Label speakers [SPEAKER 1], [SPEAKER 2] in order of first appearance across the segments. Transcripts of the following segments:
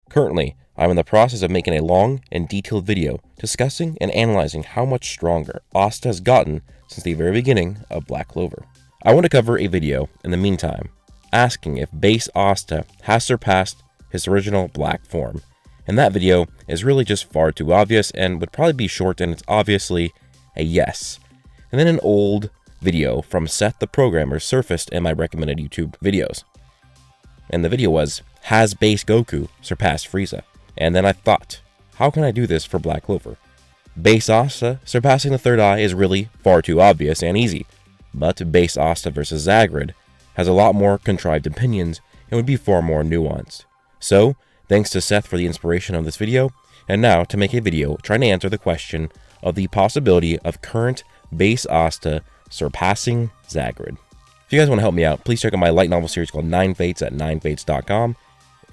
[SPEAKER 1] Currently, I'm in the process of making a long and detailed video discussing and analyzing how much stronger Asta has gotten since the very beginning of Black Clover. I want to cover a video, in the meantime, asking if base Asta has surpassed his original black form, and that video is really just far too obvious and would probably be short, and it's obviously a yes. And then an old video from Seth the Programmer surfaced in my recommended YouTube videos. And the video was, has base Goku surpassed Frieza? And then I thought, how can I do this for Black Clover? Base Asta surpassing the third eye is really far too obvious and easy, but base Asta versus Zagred has a lot more contrived opinions and would be far more nuanced. So, thanks to Seth for the inspiration of this video, and now to make a video trying to answer the question of the possibility of current base Asta surpassing Zagred. If you guys want to help me out, please check out my light novel series called 9 Fates at 9fates.com,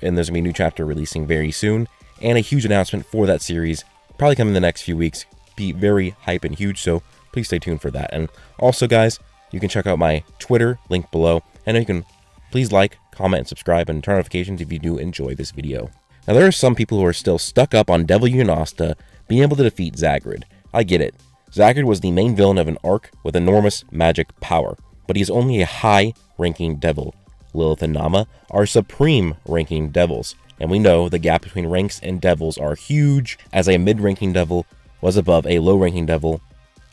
[SPEAKER 1] and there's going to be a new chapter releasing very soon, and a huge announcement for that series, probably coming in the next few weeks, be very hype and huge, so please stay tuned for that. And also guys, you can check out my Twitter, link below, and you can please like, comment, and subscribe, and turn on notifications if you do enjoy this video. Now there are some people who are still stuck up on Devil Union Asta being able to defeat Zagred. I get it. Zagred was the main villain of an arc with enormous magic power, but he is only a high-ranking devil. Lilith and Nama are supreme-ranking devils, and we know the gap between ranks and devils are huge, as a mid-ranking devil was above a low-ranking devil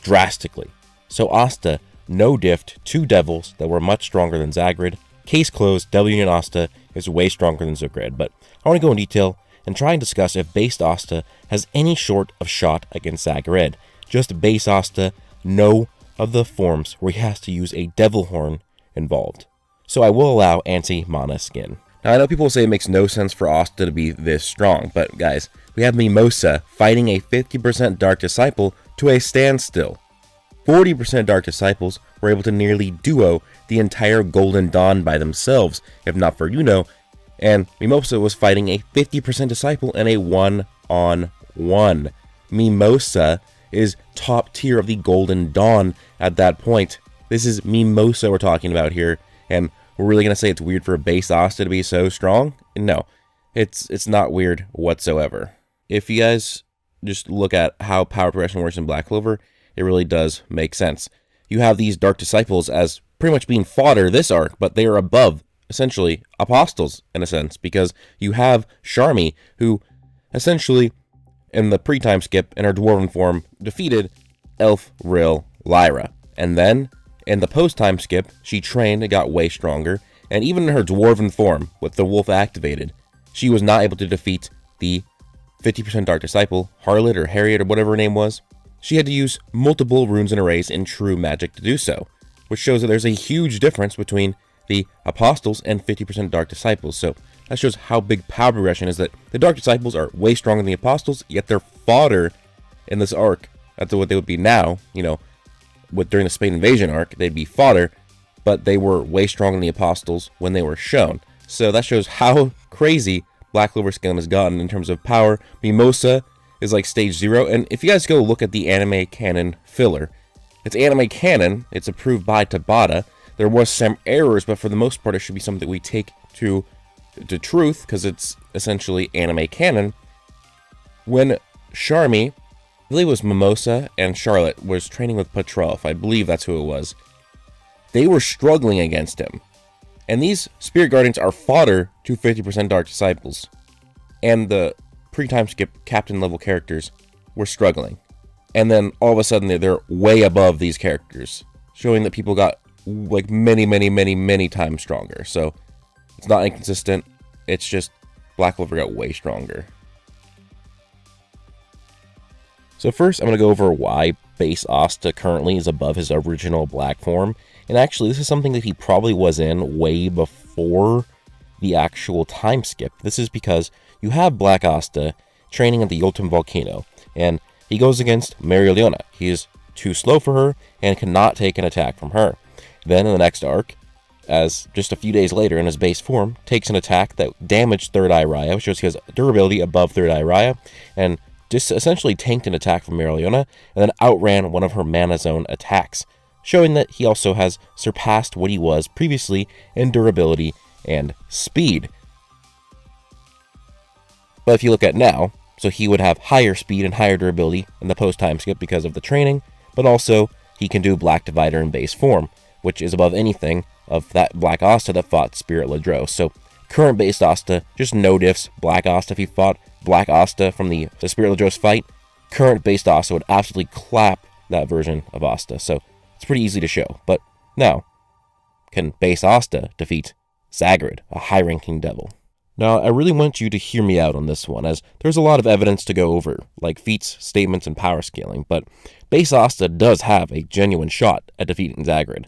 [SPEAKER 1] drastically. So Asta no-diffed two devils that were much stronger than Zagred. Case closed, Devil Union Asta is way stronger than Zagred, but I want to go in detail and try and discuss if base Asta has any sort of shot against Zagred. Just base Asta, no of the forms where he has to use a devil horn involved. So I will allow anti-mana skin. Now I know people say it makes no sense for Asta to be this strong, but guys, we have Mimosa fighting a 50% Dark Disciple to a standstill. 40% Dark Disciples were able to nearly duo the entire Golden Dawn by themselves, if not for Yuno, and Mimosa was fighting a 50% Disciple in a 1-on-1. Mimosa is top tier of the Golden Dawn at that point. This is Mimosa we're talking about here, and we're really going to say it's weird for a base Asta to be so strong? No, it's not weird whatsoever. If you guys just look at how power progression works in Black Clover, it really does make sense. You have these Dark Disciples as pretty much being fodder this arc, but they are above, essentially, Apostles, in a sense, because you have Charmy, who, essentially, in the pre-time skip, in her Dwarven form, defeated Elf Rill Lyra. And then, in the post-time skip, she trained and got way stronger, and even in her Dwarven form, with the Wolf activated, she was not able to defeat the 50% Dark Disciple, Harlot or Harriet or whatever her name was. She had to use multiple runes and arrays in true magic to do so, which shows that there's a huge difference between the Apostles and 50% Dark Disciples. So that shows how big power progression is, that the Dark Disciples are way stronger than the Apostles, yet they're fodder in this arc. That's what they would be now, you know, during the Spain Invasion arc, they'd be fodder, but they were way stronger than the Apostles when they were shown. So that shows how crazy Black Clover Scale has gotten in terms of power. Mimosa is like stage 0, and if you guys go look at the anime canon filler, it's anime canon, it's approved by Tabata. There was some errors, but for the most part it should be something that we take to truth, because it's essentially anime canon. When Charmy, I believe it was Mimosa and Charlotte, was training with Petrov, I believe that's who it was, they were struggling against him. And these Spirit Guardians are fodder to 50% Dark Disciples. And the pre-time skip captain level characters were struggling. And then all of a sudden they're way above these characters, showing that people got like many times stronger. So it's not inconsistent, it's just Black Clover got way stronger. So first I'm going to go over why base Asta currently is above his original black form. And actually this is something that he probably was in way before the actual time skip. This is because you have Black Asta training at the Yolton Volcano, and he goes against Marileona. He is too slow for her and cannot take an attack from her. Then in the next arc, as just a few days later in his base form, takes an attack that damaged Third Eye Raya, which shows he has durability above Third Eye Raya, and just essentially tanked an attack from Marileona, and then outran one of her Mana Zone attacks, showing that he also has surpassed what he was previously in durability and speed. But if you look at now, so he would have higher speed and higher durability in the post-time skip because of the training, but also he can do Black Divider in base form, which is above anything of that Black Asta that fought Spirit Ladro. So current base Asta, just no diffs. Black Asta, if he fought Black Asta from the Spirit Ladros fight, current based Asta would absolutely clap that version of Asta. So it's pretty easy to show. But now, can base Asta defeat Zagred, a high-ranking devil? Now, I really want you to hear me out on this one, as there's a lot of evidence to go over, like feats, statements, and power scaling, but base Asta does have a genuine shot at defeating Zagred.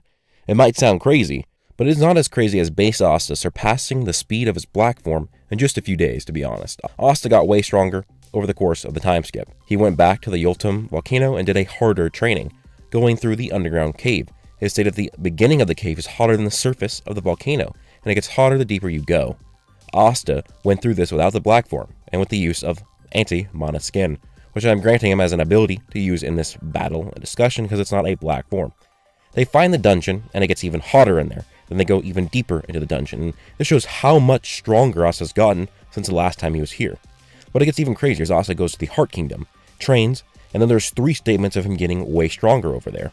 [SPEAKER 1] It might sound crazy, but it is not as crazy as base Asta surpassing the speed of his black form in just a few days, to be honest. Asta got way stronger over the course of the time skip. He went back to the Yultum volcano and did a harder training, going through the underground cave. It is stated the beginning of the cave is hotter than the surface of the volcano, and it gets hotter the deeper you go. Asta went through this without the black form, and with the use of anti-mana skin, which I'm granting him as an ability to use in this battle and discussion because it's not a black form. They find the dungeon, and it gets even hotter in there. Then they go even deeper into the dungeon, and this shows how much stronger Asta's gotten since the last time he was here. But it gets even crazier as Asta goes to the Heart Kingdom, trains, and then there's 3 statements of him getting way stronger over there,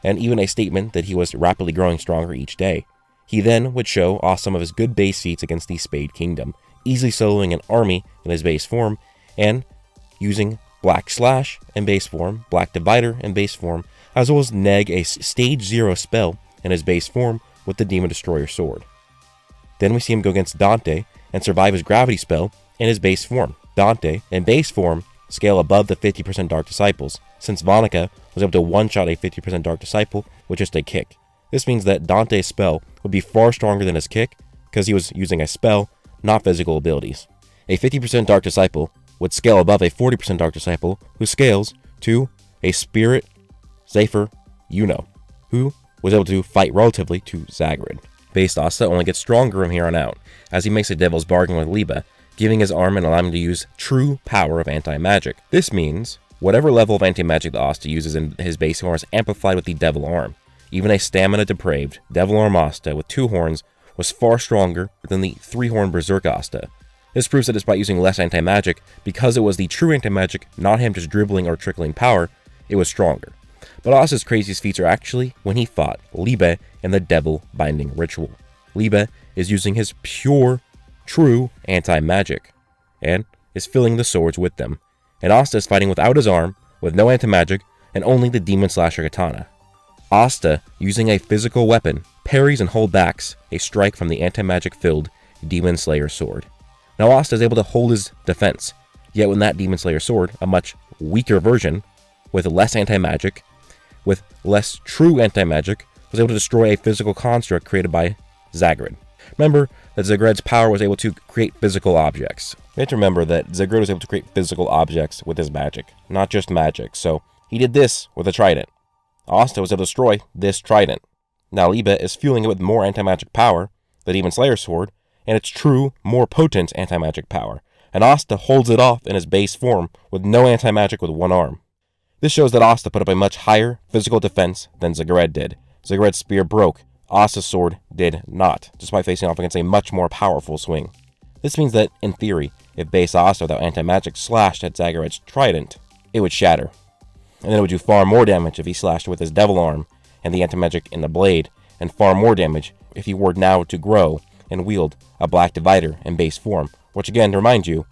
[SPEAKER 1] and even a statement that he was rapidly growing stronger each day. He then would show off some of his good base feats against the Spade Kingdom, easily soloing an army in his base form, and using Black Slash in base form, Black Divider in base form, as well as neg a stage 0 spell in his base form with the Demon Destroyer sword. Then we see him go against Dante and survive his gravity spell in his base form. Dante, in base form, scale above the 50% Dark Disciples, since Vonica was able to one-shot a 50% Dark Disciple with just a kick. This means that Dante's spell would be far stronger than his kick, because he was using a spell, not physical abilities. A 50% Dark Disciple would scale above a 40% Dark Disciple, who scales to a Spirit Zephyr Uno, who was able to fight relatively to Zagred. Base Asta only gets stronger from here on out, as he makes a devil's bargain with Liba, giving his arm and allowing him to use true power of anti-magic. This means whatever level of anti-magic the Asta uses in his base form is amplified with the Devil Arm. Even a stamina-depraved Devil Arm Asta with 2 horns was far stronger than the 3-horn Berserk Asta. This proves that despite using less anti-magic, because it was the true anti-magic, not him just dribbling or trickling power, it was stronger. But Asta's craziest feats are actually when he fought Libe in the Devil Binding Ritual. Libe is using his pure, true anti-magic, and is filling the swords with them. And Asta is fighting without his arm, with no anti-magic, and only the Demon Slasher Katana. Asta, using a physical weapon, parries and holdbacks a strike from the anti-magic filled Demon Slayer sword. Now Asta is able to hold his defense, yet when that Demon Slayer sword, a much weaker version, with less anti-magic, with less true anti-magic, was able to destroy a physical construct created by Zagred. Remember that Zagred's power was able to create physical objects. We have to remember that Zagred was able to create physical objects with his magic, not just magic, so he did this with a trident. Asta was able to destroy this trident. Now Liba is fueling it with more anti-magic power, the Demon Slayer sword, and its true, more potent anti-magic power, and Asta holds it off in his base form with no anti-magic with 1 arm. This shows that Asta put up a much higher physical defense than Zagred did. Zagred's spear broke, Asta's sword did not, despite facing off against a much more powerful swing. This means that, in theory, if base Asta without anti-magic slashed at Zagred's trident, it would shatter. And then it would do far more damage if he slashed with his Devil Arm and the anti-magic in the blade, and far more damage if he were now to grow and wield a Black Divider in base form, which again, to remind you,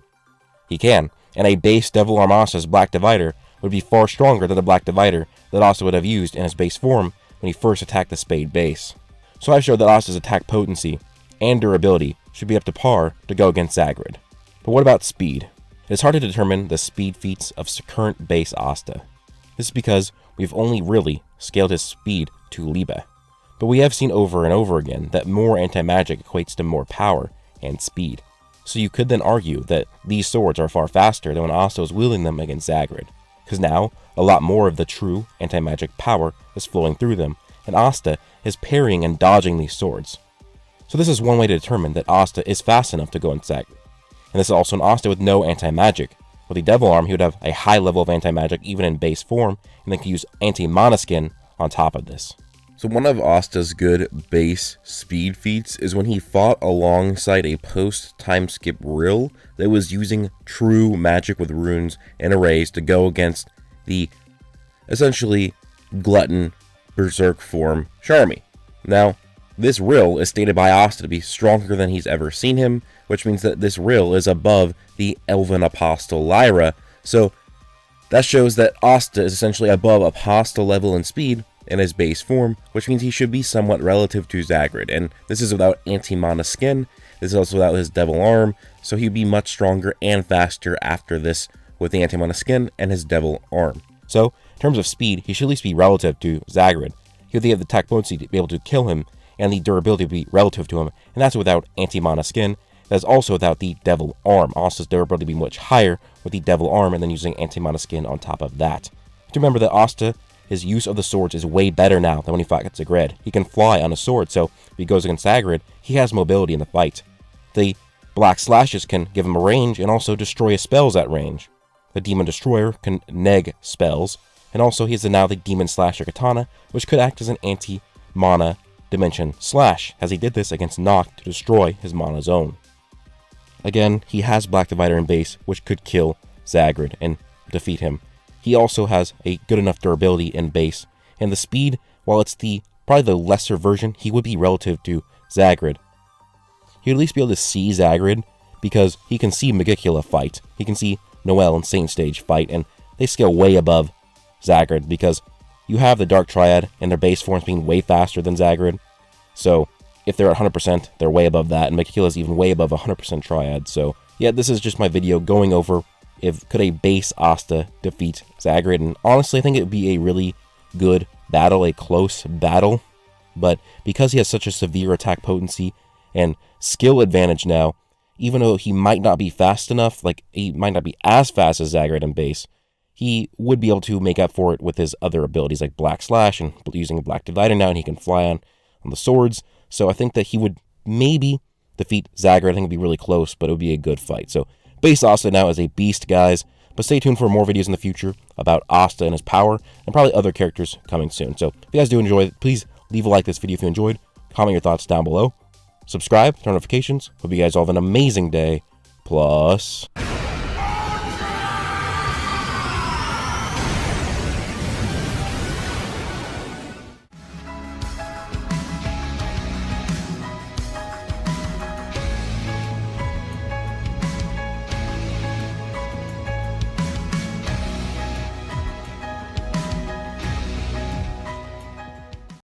[SPEAKER 1] he can, and a base Devil Arm Asta's Black Divider would be far stronger than the Black Divider that Asta would have used in his base form when he first attacked the Spade base. So I've showed that Asta's attack potency and durability should be up to par to go against Zagred. But what about speed? It's hard to determine the speed feats of current base Asta. This is because we've only really scaled his speed to Liba. But we have seen over and over again that more anti-magic equates to more power and speed. So you could then argue that these swords are far faster than when Asta was wielding them against Zagred, because now a lot more of the true anti-magic power is flowing through them, and Asta is parrying and dodging these swords. So this is one way to determine that Asta is fast enough to go against Zagred. And this is also an Asta with no anti-magic. With the Devil Arm, he would have a high level of anti-magic even in base form, and then could use anti-mana skin on top of this. So one of Asta's good base speed feats is when he fought alongside a post-time skip Rill that was using true magic with runes and arrays to go against the essentially glutton berserk form Charmy. Now, this Rill is stated by Asta to be stronger than he's ever seen him, which means that this Rill is above the Elven Apostle Lyra, so that shows that Asta is essentially above Apostle level in speed in his base form, which means he should be somewhat relative to Zagred, and this is without anti-mana skin, this is also without his devil arm, so he'd be much stronger and faster after this with the anti-mana skin and his devil arm. So, in terms of speed, he should at least be relative to Zagred. He would have the attack potency to be able to kill him, and the durability to be relative to him, and that's without anti-mana skin. That's also without the devil arm. Asta's durability to be much higher with the devil arm, and then using anti-mana skin on top of that. To remember that Asta, his use of the swords is way better now than when he fought against Zagred. He can fly on a sword, so if he goes against Zagred, he has mobility in the fight. The Black Slashes can give him a range and also destroy his spells at range. The Demon Destroyer can neg spells, and also he has now the Demon Slasher Katana, which could act as an anti-mana dimension slash, as he did this against Noct to destroy his mana zone. Again, he has Black Divider in base, which could kill Zagred and defeat him. He also has a good enough durability in base, and the speed, while it's probably the lesser version, he would be relative to Zagred. He would at least be able to see Zagred, because he can see Magicula fight. He can see Noelle and Saint Stage fight, and they scale way above Zagred, because you have the Dark Triad and their base forms being way faster than Zagred. So, if they're at 100%, they're way above that, and Magicula is even way above 100% Triad. So, yeah, this is just my video going over if could a base Asta defeat Zagred, and honestly, I think it would be a really good battle, a close battle, but because he has such a severe attack potency and skill advantage now, even though he might not be fast enough, like, he might not be as fast as Zagred in base, he would be able to make up for it with his other abilities, like Black Slash, and using a Black Divider now, and he can fly on the swords, so I think that he would maybe defeat Zagred. I think it would be really close, but it would be a good fight. So, base Asta now is a beast, guys, but stay tuned for more videos in the future about Asta and his power, and probably other characters coming soon. So, if you guys do enjoy it, please leave a like this video if you enjoyed, comment your thoughts down below, subscribe, turn notifications. Hope you guys all have an amazing day, plus...